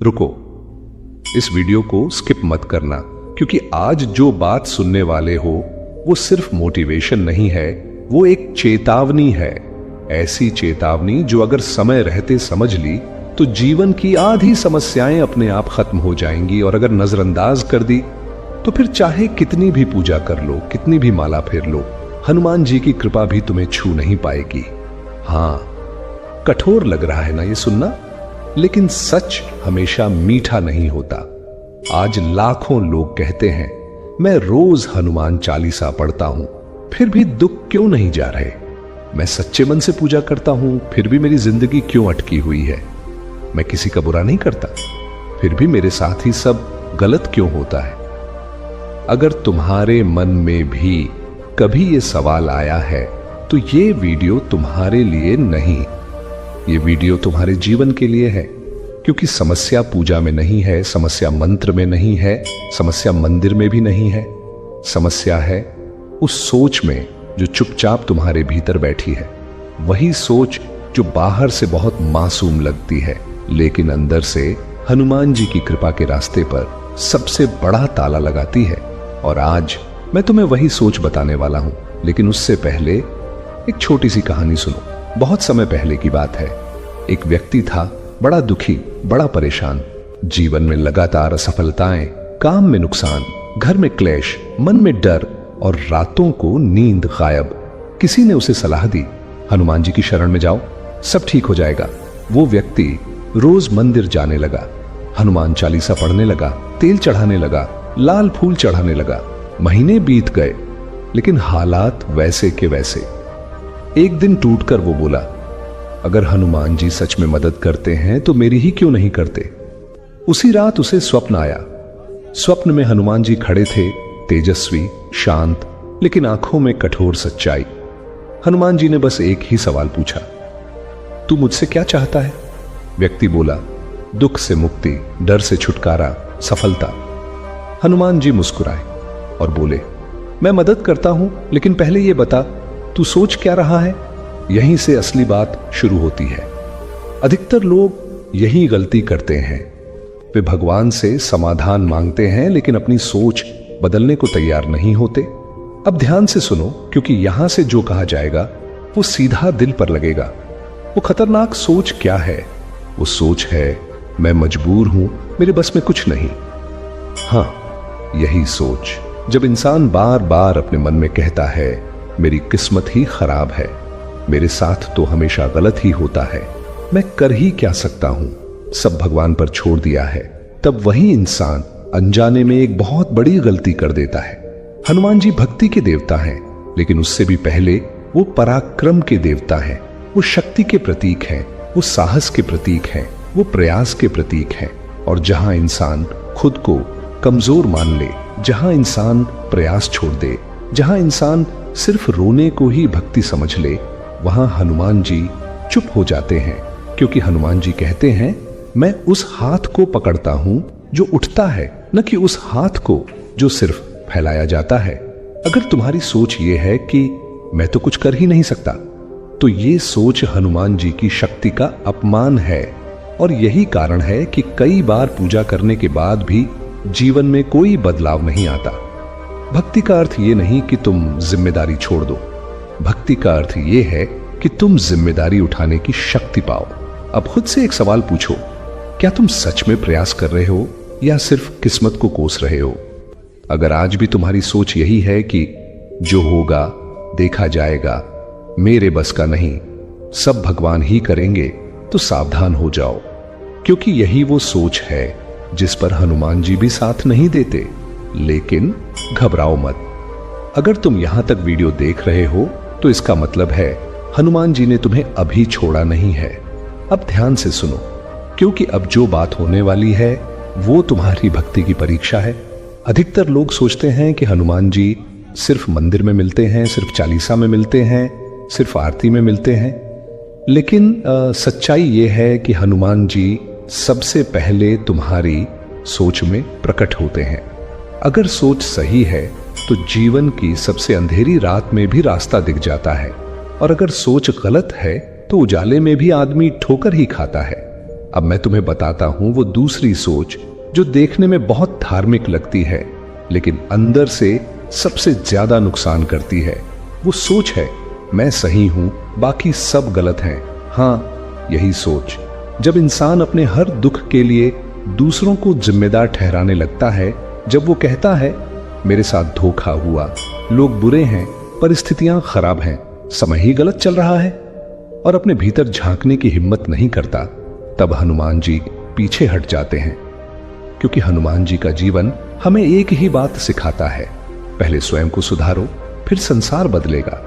रुको, इस वीडियो को स्किप मत करना, क्योंकि आज जो बात सुनने वाले हो वो सिर्फ मोटिवेशन नहीं है, वो एक चेतावनी है। ऐसी चेतावनी जो अगर समय रहते समझ ली तो जीवन की आधी समस्याएं अपने आप खत्म हो जाएंगी, और अगर नजरअंदाज कर दी तो फिर चाहे कितनी भी पूजा कर लो, कितनी भी माला फेर लो, हनुमान जी की कृपा भी तुम्हें छू नहीं पाएगी। हां, कठोर लग रहा है ना ये सुनना, लेकिन सच हमेशा मीठा नहीं होता। आज लाखों लोग कहते हैं मैं रोज हनुमान चालीसा पढ़ता हूं, फिर भी दुख क्यों नहीं जा रहे। मैं सच्चे मन से पूजा करता हूं, फिर भी मेरी जिंदगी क्यों अटकी हुई है। मैं किसी का बुरा नहीं करता, फिर भी मेरे साथ ही सब गलत क्यों होता है। अगर तुम्हारे मन में भी कभी ये सवाल आया है तो ये वीडियो तुम्हारे लिए नहीं, ये वीडियो तुम्हारे जीवन के लिए है। क्योंकि समस्या पूजा में नहीं है, समस्या मंत्र में नहीं है, समस्या मंदिर में भी नहीं है। समस्या है उस सोच में जो चुपचाप तुम्हारे भीतर बैठी है। वही सोच जो बाहर से बहुत मासूम लगती है, लेकिन अंदर से हनुमान जी की कृपा के रास्ते पर सबसे बड़ा ताला लगाती है। और आज मैं तुम्हें वही सोच बताने वाला हूं, लेकिन उससे पहले एक छोटी सी कहानी सुनो। बहुत समय पहले की बात है। एक व्यक्ति था, बड़ा दुखी, बड़ा परेशान। जीवन में लगातार असफलताएं, काम में नुकसान, घर में क्लेश, मन में डर और रातों को नींद गायब। किसी ने उसे सलाह दी, हनुमान जी की शरण में जाओ, सब ठीक हो जाएगा। वो व्यक्ति रोज मंदिर जाने लगा, हनुमान चालीसा पढ़ने लगा, तेल चढ़ाने लगा, लाल फूल चढ़ाने लगा। महीने बीत गए, लेकिन हालात वैसे के वैसे। एक दिन टूटकर वो बोला, अगर हनुमान जी सच में मदद करते हैं तो मेरी ही क्यों नहीं करते। उसी रात उसे स्वप्न आया। स्वप्न में हनुमान जी खड़े थे, तेजस्वी, शांत, लेकिन आंखों में कठोर सच्चाई। हनुमान जी ने बस एक ही सवाल पूछा, तू मुझसे क्या चाहता है। व्यक्ति बोला, दुख से मुक्ति, डर से छुटकारा, सफलता। हनुमान जी मुस्कुराए और बोले, मैं मदद करता हूं, लेकिन पहले यह बता तू सोच क्या रहा है। यहीं से असली बात शुरू होती है। अधिकतर लोग यही गलती करते हैं। वे भगवान से समाधान मांगते हैं, लेकिन अपनी सोच बदलने को तैयार नहीं होते। अब ध्यान से सुनो, क्योंकि यहां से जो कहा जाएगा वो सीधा दिल पर लगेगा। वो खतरनाक सोच क्या है? वो सोच है, मैं मजबूर हूं, मेरे बस में कुछ नहीं। हां, यही सोच जब इंसान बार बार अपने मन में कहता है, मेरी किस्मत ही खराब है, मेरे साथ तो हमेशा गलत ही होता है, मैं कर ही क्या सकता हूं, सब भगवान पर छोड़ दिया है, तब वही इंसान अनजाने में एक बहुत बड़ी गलती कर देता है। हनुमान जी भक्ति के देवता हैं, लेकिन उससे भी पहले वो पराक्रम के देवता हैं। वो शक्ति के प्रतीक हैं, वो साहस के प्रतीक हैं, वो प्रयास के प्रतीक हैं। और जहां इंसान खुद को कमजोर मान ले, जहां इंसान प्रयास छोड़ दे, जहां इंसान सिर्फ रोने को ही भक्ति समझ ले, वहां हनुमान जी चुप हो जाते हैं। क्योंकि हनुमान जी कहते हैं, मैं उस हाथ को पकड़ता हूं जो उठता है, न कि उस हाथ को जो सिर्फ फैलाया जाता है। अगर तुम्हारी सोच ये है कि मैं तो कुछ कर ही नहीं सकता, तो ये सोच हनुमान जी की शक्ति का अपमान है। और यही कारण है कि कई बार पूजा करने के बाद भी जीवन में कोई बदलाव नहीं आता। भक्ति का अर्थ ये नहीं कि तुम जिम्मेदारी छोड़ दो। भक्ति का अर्थ ये है कि तुम जिम्मेदारी उठाने की शक्ति पाओ। अब खुद से एक सवाल पूछो, क्या तुम सच में प्रयास कर रहे हो या सिर्फ किस्मत को कोस रहे हो? अगर आज भी तुम्हारी सोच यही है कि जो होगा देखा जाएगा, मेरे बस का नहीं, सब भगवान ही करेंगे, तो सावधान हो जाओ। क्योंकि यही वो सोच है जिस पर हनुमान जी भी साथ नहीं देते। लेकिन घबराओ मत। अगर तुम यहां तक वीडियो देख रहे हो तो इसका मतलब है हनुमान जी ने तुम्हें अभी छोड़ा नहीं है। अब ध्यान से सुनो, क्योंकि अब जो बात होने वाली है वो तुम्हारी भक्ति की परीक्षा है। अधिकतर लोग सोचते हैं कि हनुमान जी सिर्फ मंदिर में मिलते हैं, सिर्फ चालीसा में मिलते हैं, सिर्फ आरती में मिलते हैं। लेकिन सच्चाई ये है कि हनुमान जी सबसे पहले तुम्हारी सोच में प्रकट होते हैं। अगर सोच सही है तो जीवन की सबसे अंधेरी रात में भी रास्ता दिख जाता है, और अगर सोच गलत है तो उजाले में भी आदमी ठोकर ही खाता है। अब मैं तुम्हें बताता हूं वो दूसरी सोच जो देखने में बहुत धार्मिक लगती है लेकिन अंदर से सबसे ज्यादा नुकसान करती है। वो सोच है मैं सही हूं, बाकी सब गलत हैं। हाँ, यही सोच जब इंसान अपने हर दुख के लिए दूसरों को जिम्मेदार ठहराने लगता है, जब वो कहता है मेरे साथ धोखा हुआ, लोग बुरे हैं, परिस्थितियां खराब हैं, समय ही गलत चल रहा है, और अपने भीतर झांकने की हिम्मत नहीं करता, तब हनुमान जी पीछे हट जाते हैं। क्योंकि हनुमान जी का जीवन हमें एक ही बात सिखाता है, पहले स्वयं को सुधारो, फिर संसार बदलेगा।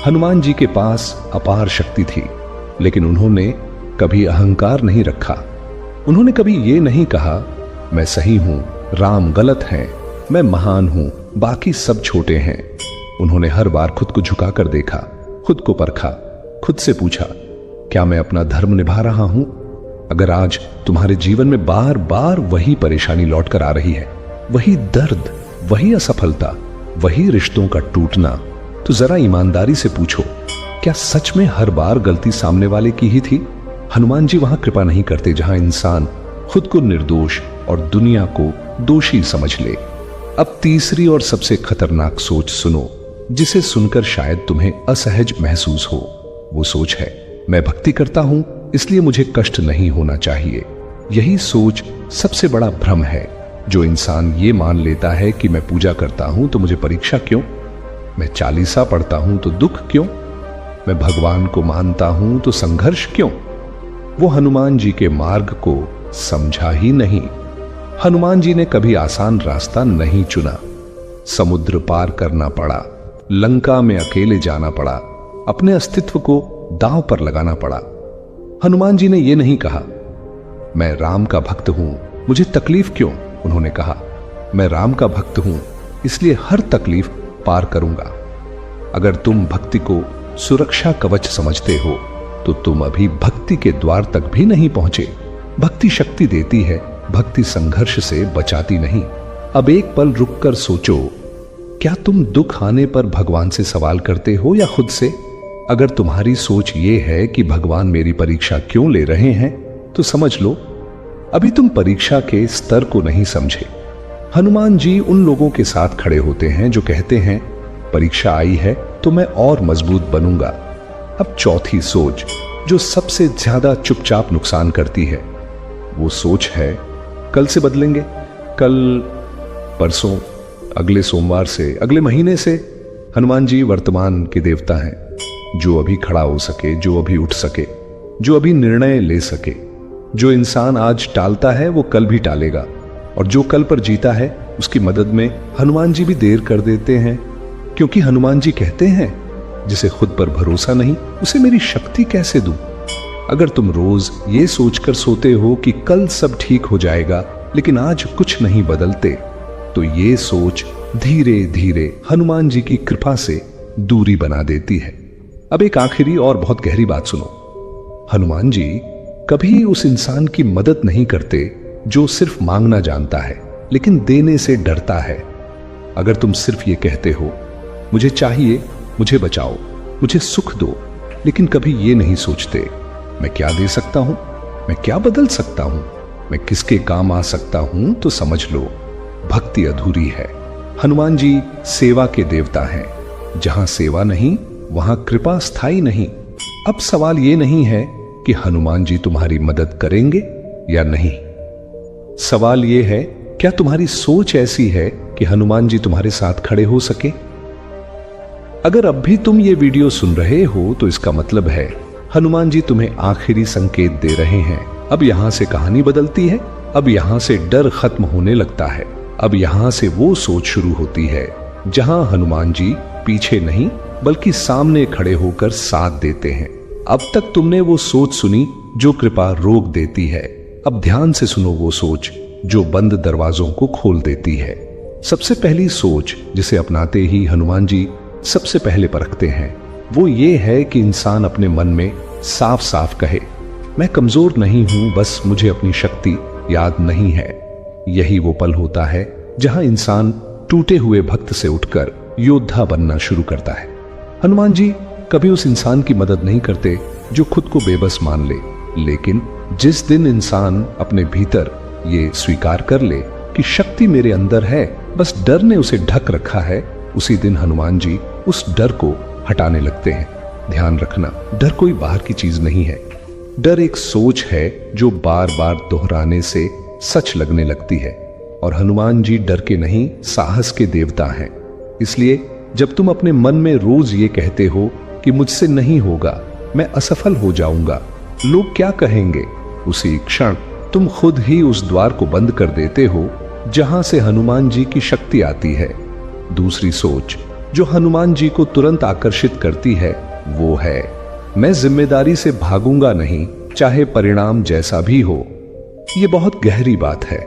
हनुमान जी के पास अपार शक्ति थी, लेकिन उन्होंने कभी अहंकार नहीं रखा। उन्होंने कभी ये नहीं कहा मैं सही हूं, राम गलत हैं, मैं महान हूं, बाकी सब छोटे हैं। उन्होंने हर बार खुद को झुकाकर देखा, खुद को परखा, खुद से पूछा क्या मैं अपना धर्म निभा रहा हूं? अगर आज तुम्हारे जीवन में बार बार वही परेशानी लौट कर आ रही है, वही दर्द, वही असफलता, वही रिश्तों का टूटना, तो जरा ईमानदारी से पूछो क्या सच में हर बार गलती सामने वाले की ही थी? हनुमान जी वहां कृपा नहीं करते जहां इंसान खुद को निर्दोष और दुनिया को दोषी समझ ले। अब तीसरी और सबसे खतरनाक सोच सुनो, जिसे सुनकर शायद तुम्हें असहज महसूस हो। वो सोच है मैं भक्ति करता हूं इसलिए मुझे कष्ट नहीं होना चाहिए। यही सोच सबसे बड़ा भ्रम है। जो इंसान ये मान लेता है कि मैं पूजा करता हूं तो मुझे परीक्षा क्यों, मैं चालीसा पढ़ता हूं तो दुख क्यों, मैं भगवान को मानता हूं तो संघर्ष क्यों, वो हनुमान जी के मार्ग को समझा ही नहीं। हनुमान जी ने कभी आसान रास्ता नहीं चुना। समुद्र पार करना पड़ा, लंका में अकेले जाना पड़ा, अपने अस्तित्व को दांव पर लगाना पड़ा। हनुमान जी ने यह नहीं कहा मैं राम का भक्त हूं, मुझे तकलीफ क्यों। उन्होंने कहा मैं राम का भक्त हूं इसलिए हर तकलीफ पार करूंगा। अगर तुम भक्ति को सुरक्षा कवच समझते हो तो तुम अभी भक्ति के द्वार तक भी नहीं पहुंचे। भक्ति शक्ति देती है, भक्ति संघर्ष से बचाती नहीं। अब एक पल रुककर सोचो, क्या तुम दुख आने पर भगवान से सवाल करते हो या खुद से? अगर तुम्हारी सोच ये है कि भगवान मेरी परीक्षा क्यों ले रहे हैं, तो समझ लो अभी तुम परीक्षा के स्तर को नहीं समझे। हनुमान जी उन लोगों के साथ खड़े होते हैं जो कहते हैं परीक्षा आई है तो मैं और मजबूत बनूंगा। अब चौथी सोच जो सबसे ज्यादा चुपचाप नुकसान करती है, वो सोच है कल से बदलेंगे, कल, परसों, अगले सोमवार से, अगले महीने से। हनुमान जी वर्तमान के देवता हैं, जो अभी खड़ा हो सके, जो अभी उठ सके, जो अभी निर्णय ले सके। जो इंसान आज टालता है वो कल भी टालेगा, और जो कल पर जीता है उसकी मदद में हनुमान जी भी देर कर देते हैं। क्योंकि हनुमान जी कहते हैं जिसे खुद पर भरोसा नहीं उसे मेरी शक्ति कैसे दूं। अगर तुम रोज ये सोचकर सोते हो कि कल सब ठीक हो जाएगा लेकिन आज कुछ नहीं बदलते, तो ये सोच धीरे धीरे हनुमान जी की कृपा से दूरी बना देती है। अब एक आखिरी और बहुत गहरी बात सुनो। हनुमान जी कभी उस इंसान की मदद नहीं करते जो सिर्फ मांगना जानता है लेकिन देने से डरता है। अगर तुम सिर्फ ये कहते हो मुझे चाहिए, मुझे बचाओ, मुझे सुख दो, लेकिन कभी ये नहीं सोचते मैं क्या दे सकता हूं, मैं क्या बदल सकता हूं, मैं किसके काम आ सकता हूं, तो समझ लो भक्ति अधूरी है। हनुमान जी सेवा के देवता हैं। जहां सेवा नहीं वहां कृपा स्थायी नहीं। अब सवाल ये नहीं है कि हनुमान जी तुम्हारी मदद करेंगे या नहीं। सवाल ये है क्या तुम्हारी सोच ऐसी है कि हनुमान जी तुम्हारे साथ खड़े हो सके। अगर अब भी तुम ये वीडियो सुन रहे हो तो इसका मतलब है हनुमान जी तुम्हें आखिरी संकेत दे रहे हैं। अब यहां से कहानी बदलती है, अब यहां से डर खत्म होने लगता है, अब यहां से वो सोच शुरू होती है जहां हनुमान जी पीछे नहीं बल्कि सामने खड़े होकर साथ देते हैं। अब तक तुमने वो सोच सुनी जो कृपा रोक देती है। अब ध्यान से सुनो वो सोच जो बंद दरवाजों को खोल देती है। सबसे पहली सोच जिसे अपनाते ही हनुमान जी सबसे पहले परखते हैं वो ये है कि इंसान अपने मन में साफ साफ कहे मैं कमजोर नहीं हूं, बस मुझे अपनी शक्ति याद नहीं है। यही वो पल होता है जहां इंसान टूटे हुए भक्त से उठकर योद्धा बनना शुरू करता है। हनुमान जी कभी उस इंसान की मदद नहीं करते जो खुद को बेबस मान ले, लेकिन जिस दिन इंसान अपने भीतर ये स्वीकार कर ले कि शक्ति मेरे अंदर है, बस डर ने उसे ढक रखा है, उसी दिन हनुमान जी उस डर को हटाने लगते हैं। ध्यान रखना, डर कोई बाहर की चीज नहीं है। डर एक सोच है जो बार बार दोहराने से सच लगने लगती है। और हनुमान जी डर के नहीं, साहस के देवता हैं। इसलिए जब तुम अपने मन में रोज ये कहते हो कि मुझसे नहीं होगा, मैं असफल हो जाऊंगा, लोग क्या कहेंगे, उसी क्षण तुम खुद ही उस द्वार को बंद कर देते हो जहां से हनुमान जी की शक्ति आती है। दूसरी सोच जो हनुमान जी को तुरंत आकर्षित करती है वो है, मैं जिम्मेदारी से भागूंगा नहीं, चाहे परिणाम जैसा भी हो। ये बहुत गहरी बात है।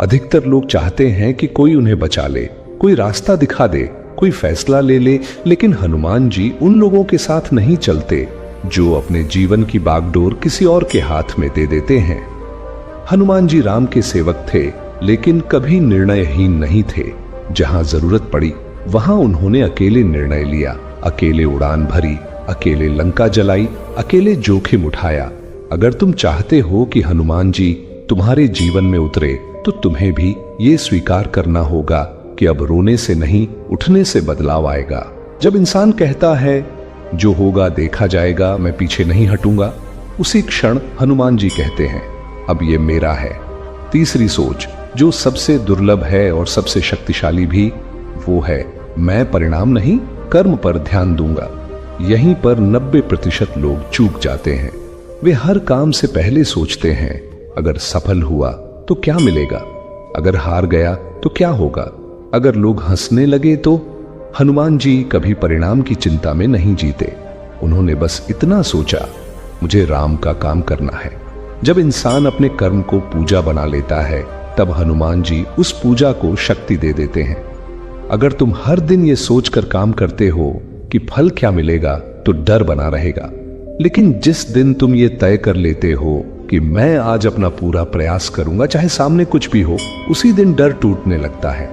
अधिकतर लोग चाहते हैं कि कोई उन्हें बचा ले, कोई रास्ता दिखा दे, कोई फैसला ले ले, लेकिन हनुमान जी उन लोगों के साथ नहीं चलते जो अपने जीवन की बागडोर किसी और के हाथ में दे देते हैं। हनुमान जी राम के सेवक थे, लेकिन कभी निर्णयहीन नहीं थे। जहां जरूरत पड़ी वहां उन्होंने अकेले निर्णय लिया, अकेले उड़ान भरी, अकेले लंका जलाई, अकेले जोखिम उठाया। अगर तुम चाहते हो कि हनुमान जी तुम्हारे जीवन में उतरे तो तुम्हें भी ये स्वीकार करना होगा कि अब रोने से नहीं, उठने से बदलाव आएगा। जब इंसान कहता है जो होगा देखा जाएगा, मैं पीछे नहीं हटूंगा, उसी क्षण हनुमान जी कहते हैं अब ये मेरा है। तीसरी सोच जो सबसे दुर्लभ है और सबसे शक्तिशाली भी, वो है मैं परिणाम नहीं, कर्म पर ध्यान दूंगा। यहीं पर 90% लोग चूक जाते हैं। वे हर काम से पहले सोचते हैं अगर सफल हुआ तो क्या मिलेगा, अगर हार गया तो क्या होगा, अगर लोग हंसने लगे तो। हनुमान जी कभी परिणाम की चिंता में नहीं जीते। उन्होंने बस इतना सोचा, मुझे राम का काम करना है। जब इंसान अपने कर्म को पूजा बना लेता है, तब हनुमान जी उस पूजा को शक्ति दे देते हैं। अगर तुम हर दिन ये सोचकर काम करते हो कि फल क्या मिलेगा, तो डर बना रहेगा। लेकिन जिस दिन तुम ये तय कर लेते हो कि मैं आज अपना पूरा प्रयास करूंगा, चाहे सामने कुछ भी हो, उसी दिन डर टूटने लगता है।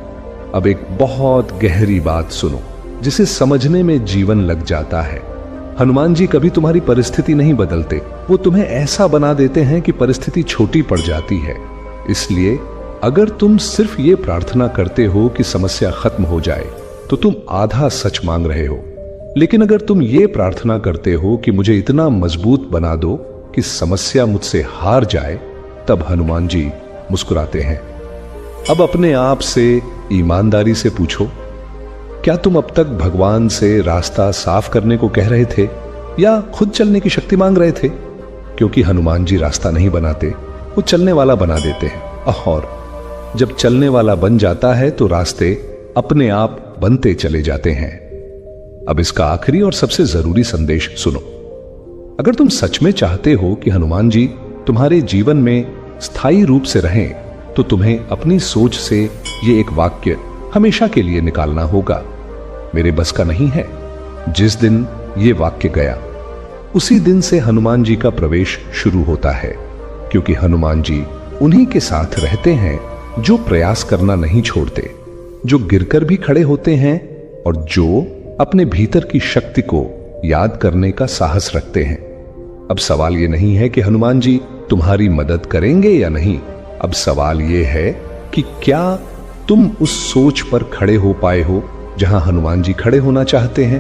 अब एक बहुत गहरी बात सुनो, जिसे समझने में जीवन लग जाता है। हनुमान जी कभी तुम्हारी परिस्थिति नहीं बदलते, वो तुम्हें ऐसा बना देते हैं कि परिस्थिति छोटी पड़ जाती है। इसलिए अगर तुम सिर्फ ये प्रार्थना करते हो कि समस्या खत्म हो जाए, तो तुम आधा सच मांग रहे हो। लेकिन अगर तुम ये प्रार्थना करते हो कि मुझे इतना मजबूत बना दो कि समस्या मुझसे हार जाए, तब हनुमान जी मुस्कुराते हैं। अब अपने आप से ईमानदारी से पूछो, क्या तुम अब तक भगवान से रास्ता साफ करने को कह रहे थे या खुद चलने की शक्ति मांग रहे थे? क्योंकि हनुमान जी रास्ता नहीं बनाते, वो चलने वाला बना देते हैं। और जब चलने वाला बन जाता है तो रास्ते अपने आप बनते चले जाते हैं। अब इसका आखिरी और सबसे जरूरी संदेश सुनो। अगर तुम सच में चाहते हो कि हनुमान जी तुम्हारे जीवन में स्थायी रूप से रहें, तो तुम्हें अपनी सोच से ये एक वाक्य हमेशा के लिए निकालना होगा, मेरे बस का नहीं है। जिस दिन ये वाक्य गया, उसी दिन से हनुमान जी का प्रवेश शुरू होता है, क्योंकि हनुमान जी उन्हीं के साथ रहते हैं जो प्रयास करना नहीं छोड़ते, जो गिरकर भी खड़े होते हैं और जो अपने भीतर की शक्ति को याद करने का साहस रखते हैं। अब सवाल ये नहीं है कि हनुमान जी तुम्हारी मदद करेंगे या नहीं। अब सवाल ये है कि क्या तुम उस सोच पर खड़े हो पाए हो जहां हनुमान जी खड़े होना चाहते हैं।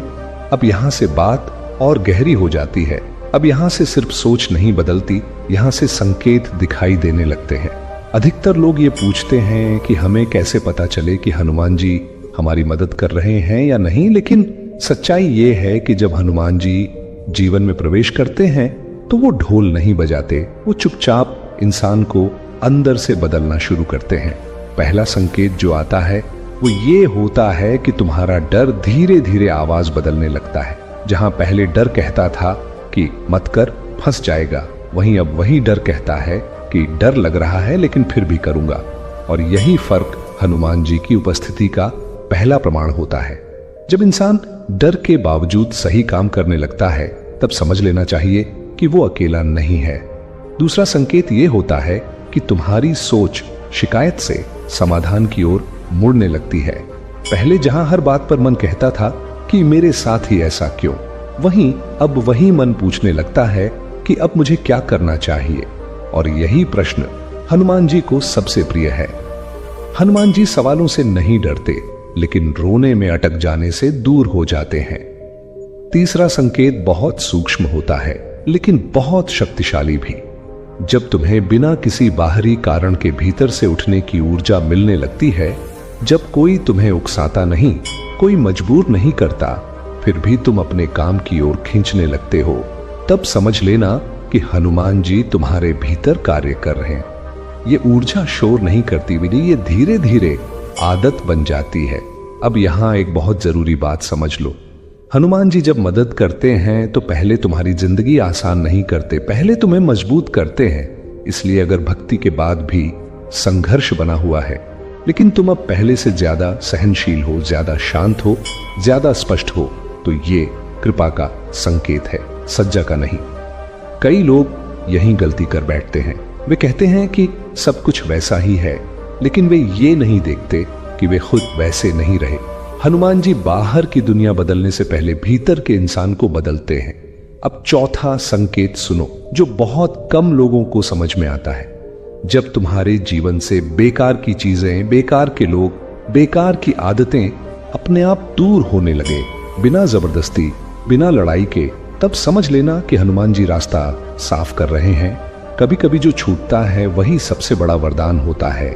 अब यहां से बात और गहरी हो जाती है। अब यहां से सिर्फ सोच नहीं बदलती, यहां से संकेत दिखाई देने लगते हैं। अधिकतर लोग ये पूछते हैं कि हमें कैसे पता चले कि हनुमान जी हमारी मदद कर रहे हैं या नहीं। लेकिन सच्चाई ये है कि जब हनुमान जी जीवन में प्रवेश करते हैं तो वो ढोल नहीं बजाते, वो चुपचाप इंसान को अंदर से बदलना शुरू करते हैं। पहला संकेत जो आता है वो ये होता है कि तुम्हारा डर धीरे धीरे आवाज बदलने लगता है। जहां पहले डर कहता था कि मत कर, फंस जाएगा, वहीं अब वही डर कहता है कि डर लग रहा है लेकिन फिर भी करूंगा। और यही फर्क हनुमान जी की उपस्थिति का पहला प्रमाण होता है। जब इंसान डर के बावजूद सही काम करने लगता है, तब समझ लेना चाहिए कि वो अकेला नहीं है। दूसरा संकेत ये होता है कि तुम्हारी सोच शिकायत से समाधान की ओर मुड़ने लगती है। पहले जहां हर बात पर मन कहता था कि मेरे साथ ही ऐसा क्यों, वहीं अब वही मन पूछने लगता है कि अब मुझे क्या करना चाहिए। और यही प्रश्न हनुमान जी को सबसे प्रिय है। हनुमान जी सवालों से नहीं डरते, लेकिन रोने में अटक जाने से दूर हो जाते हैं। तीसरा संकेत बहुत सूक्ष्म होता है, लेकिन बहुत शक्तिशाली भी। जब तुम्हें बिना किसी बाहरी कारण के भीतर से उठने की ऊर्जा मिलने लगती है, जब कोई तुम्हें उकसाता नहीं, कोई मजबूर नहीं करता, फिर भी तुम अपने काम की ओर खींचने लगते हो, तब समझ लेना कि हनुमान जी तुम्हारे भीतर कार्य कर रहे हैं। ये ऊर्जा शोर नहीं करती विनी, ये धीरे धीरे आदत बन जाती है। अब यहां एक बहुत जरूरी बात समझ लो। हनुमान जी जब मदद करते हैं तो पहले तुम्हारी जिंदगी आसान नहीं करते, पहले तुम्हें मजबूत करते हैं। इसलिए अगर भक्ति के बाद भी संघर्ष बना हुआ है, लेकिन तुम अब पहले से ज्यादा सहनशील हो, ज्यादा शांत हो, ज्यादा स्पष्ट हो, तो ये कृपा का संकेत है, सज्जा का नहीं। कई लोग यही गलती कर बैठते हैं। वे कहते हैं कि सब कुछ वैसा ही है, लेकिन वे ये नहीं देखते कि वे खुद वैसे नहीं रहे। हनुमान जी बाहर की दुनिया बदलने से पहले भीतर के इंसान को बदलते हैं। अब चौथा संकेत सुनो, जो बहुत कम लोगों को समझ में आता है। जब तुम्हारे जीवन से बेकार की चीजें, बेकार के लोग, बेकार की आदतें अपने आप दूर होने लगे, बिना जबरदस्ती, बिना लड़ाई के, तब समझ लेना कि हनुमान जी रास्ता साफ कर रहे हैं। कभी कभी जो छूटता है वही सबसे बड़ा वरदान होता है।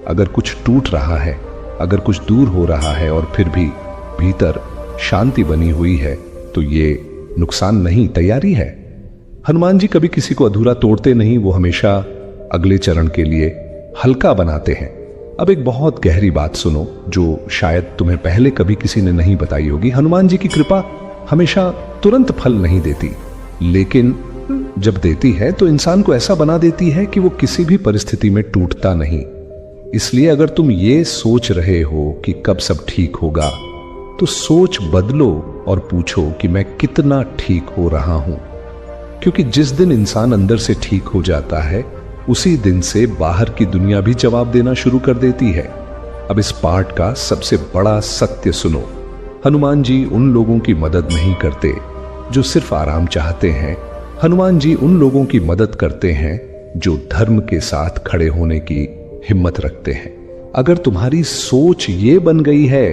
अगर कुछ टूट रहा है, अगर कुछ दूर हो रहा है और फिर भी भीतर शांति बनी हुई है, तो ये नुकसान नहीं, तैयारी है। हनुमान जी कभी किसी को अधूरा तोड़ते नहीं, वो हमेशा अगले चरण के लिए हल्का बनाते हैं। अब एक बहुत गहरी बात सुनो, जो शायद तुम्हें पहले कभी किसी ने नहीं बताई होगी। हनुमान जी की कृपा हमेशा तुरंत फल नहीं देती, लेकिन जब देती है तो इंसान को ऐसा बना देती है कि वो किसी भी परिस्थिति में टूटता नहीं। इसलिए अगर तुम ये सोच रहे हो कि कब सब ठीक होगा, तो सोच बदलो और पूछो कि मैं कितना ठीक हो रहा हूं। क्योंकि जिस दिन इंसान अंदर से ठीक हो जाता है, उसी दिन से बाहर की दुनिया भी जवाब देना शुरू कर देती है। अब इस पाठ का सबसे बड़ा सत्य सुनो। हनुमान जी उन लोगों की मदद नहीं करते जो सिर्फ आराम चाहते हैं। हनुमान जी उन लोगों की मदद करते हैं जो धर्म के साथ खड़े होने की हिम्मत रखते हैं। अगर तुम्हारी सोच ये बन गई है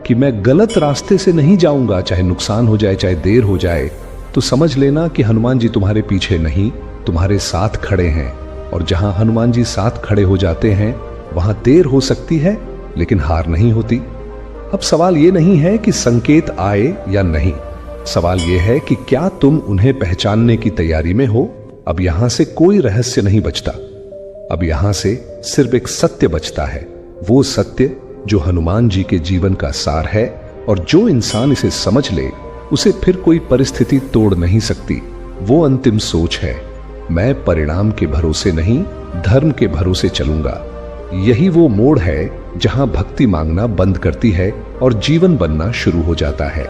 कि मैं गलत रास्ते से नहीं जाऊंगा, चाहे नुकसान हो जाए, चाहे देर हो जाए, तो समझ लेना कि हनुमान जी तुम्हारे पीछे नहीं, तुम्हारे साथ खड़े हैं। और जहां हनुमान जी साथ खड़े हो जाते हैं, वहां देर हो सकती है, लेकिन हार नहीं होती। अब सवाल यह नहीं है कि संकेत आए या नहीं, सवाल यह है कि क्या तुम उन्हें पहचानने की तैयारी में हो। अब यहां से कोई रहस्य नहीं बचता, अब यहां से सिर्फ एक सत्य बचता है। वो सत्य जो हनुमान जी के जीवन का सार है, और जो इंसान इसे समझ ले, उसे फिर कोई परिस्थिति तोड़ नहीं सकती। वो अंतिम सोच है, मैं परिणाम के भरोसे नहीं, धर्म के भरोसे चलूंगा। यही वो मोड़ है जहां भक्ति मांगना बंद करती है और जीवन बनना शुरू हो जाता है।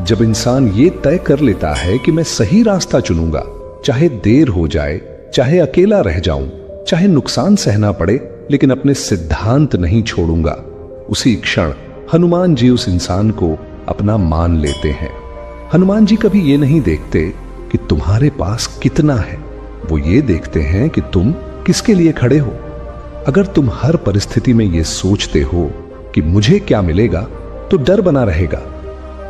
जब इंसान ये तय कर लेता है कि मैं सही रास्ता चुनूंगा, चाहे देर हो जाए, चाहे अकेला रह जाऊं, चाहे नुकसान सहना पड़े, लेकिन अपने सिद्धांत नहीं छोड़ूंगा, उसी क्षण हनुमान जी उस इंसान को अपना मान लेते हैं। हनुमान जी कभी ये नहीं देखते कि तुम्हारे पास कितना है, वो ये देखते हैं कि तुम किसके लिए खड़े हो। अगर तुम हर परिस्थिति में ये सोचते हो कि मुझे क्या मिलेगा, तो डर बना रहेगा।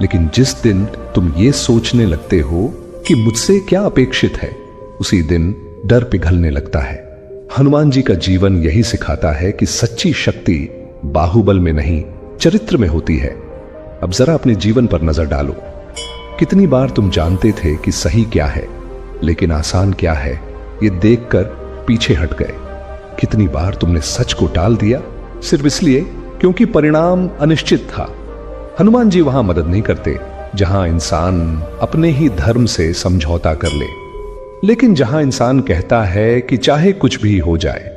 लेकिन जिस दिन तुम ये सोचने लगते हो कि मुझसे क्या अपेक्षित है, उसी दिन डर पिघलने लगता है। हनुमान जी का जीवन यही सिखाता है कि सच्ची शक्ति बाहुबल में नहीं, चरित्र में होती है। अब जरा अपने जीवन पर नजर डालो। कितनी बार तुम जानते थे कि सही क्या है, लेकिन आसान क्या है, ये देखकर पीछे हट गए। कितनी बार तुमने सच को टाल दिया सिर्फ इसलिए क्योंकि परिणाम अनिश्चित था। हनुमान जी वहां मदद नहीं करते जहां इंसान अपने ही धर्म से समझौता कर ले, लेकिन जहां इंसान कहता है कि चाहे कुछ भी हो जाए,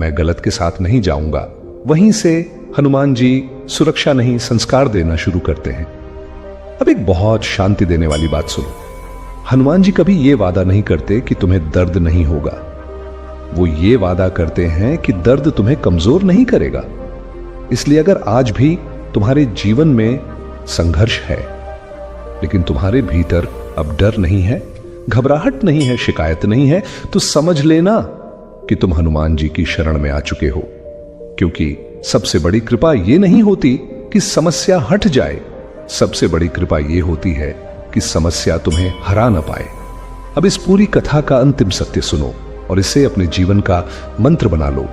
मैं गलत के साथ नहीं जाऊंगा, वहीं से हनुमान जी सुरक्षा नहीं, संस्कार देना शुरू करते हैं। अब एक बहुत शांति देने वाली बात सुनो। हनुमान जी कभी यह वादा नहीं करते कि तुम्हें दर्द नहीं होगा। वो ये वादा करते हैं कि दर्द तुम्हें कमजोर नहीं करेगा। इसलिए अगर आज भी तुम्हारे जीवन में संघर्ष है, लेकिन तुम्हारे भीतर अब डर नहीं है, घबराहट नहीं है, शिकायत नहीं है, तो समझ लेना कि तुम हनुमान जी की शरण में आ चुके हो, क्योंकि सबसे बड़ी कृपा यह नहीं होती कि समस्या हट जाए, सबसे बड़ी कृपा यह होती है कि समस्या तुम्हें हरा न पाए। अब इस पूरी कथा का अंतिम सत्य सुनो और इसे अपने जीवन का मंत्र बना लो।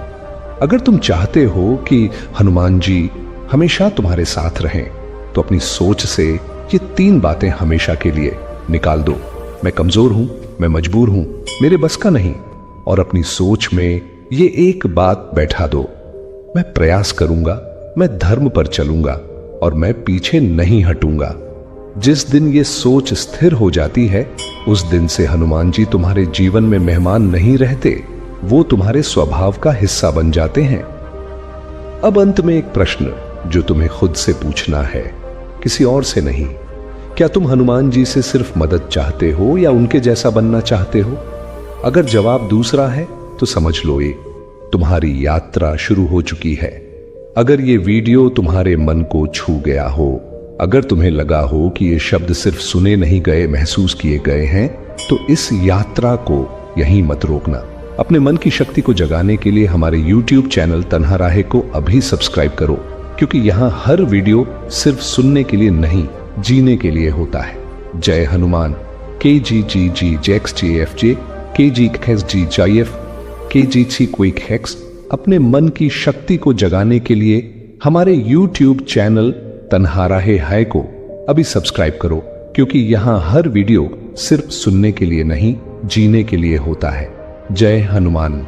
अगर तुम चाहते हो कि हनुमान जी हमेशा तुम्हारे साथ रहें, तो अपनी सोच से ये 3 बातें हमेशा के लिए निकाल दो। मैं कमजोर हूं, मैं मजबूर हूं, मेरे बस का नहीं। और अपनी सोच में ये एक बात बैठा दो, मैं प्रयास करूंगा, मैं धर्म पर चलूंगा और मैं पीछे नहीं हटूंगा। जिस दिन ये सोच स्थिर हो जाती है, उस दिन से हनुमान जी तुम्हारे जीवन में मेहमान नहीं रहते, वो तुम्हारे स्वभाव का हिस्सा बन जाते हैं। अब अंत में एक प्रश्न जो तुम्हें खुद से पूछना है, किसी और से नहीं। क्या तुम हनुमान जी से सिर्फ मदद चाहते हो या उनके जैसा बनना चाहते हो? अगर जवाब दूसरा है तो समझ लो ये तुम्हारी यात्रा शुरू हो चुकी है। अगर ये वीडियो तुम्हारे मन को छू गया हो, अगर तुम्हें लगा हो कि ये शब्द सिर्फ सुने नहीं गए, महसूस किए गए हैं, तो इस यात्रा को यहीं मत रोकना। अपने मन की शक्ति को जगाने के लिए हमारे YouTube चैनल तन्हा राहे को अभी सब्सक्राइब करो, क्योंकि यहां हर वीडियो सिर्फ सुनने के लिए नहीं, जीने के लिए होता है। जय Hanuman. KGGG JXJFJ KGXGJF KGC quick hacks. अपने मन की शक्ति को जगाने के लिए हमारे YouTube चैनल तन्हा राहे है को अभी सब्सक्राइब करो, क्योंकि यहां हर वीडियो सिर्फ सुनने के लिए नहीं, जीने के लिए होता है। जय हनुमान।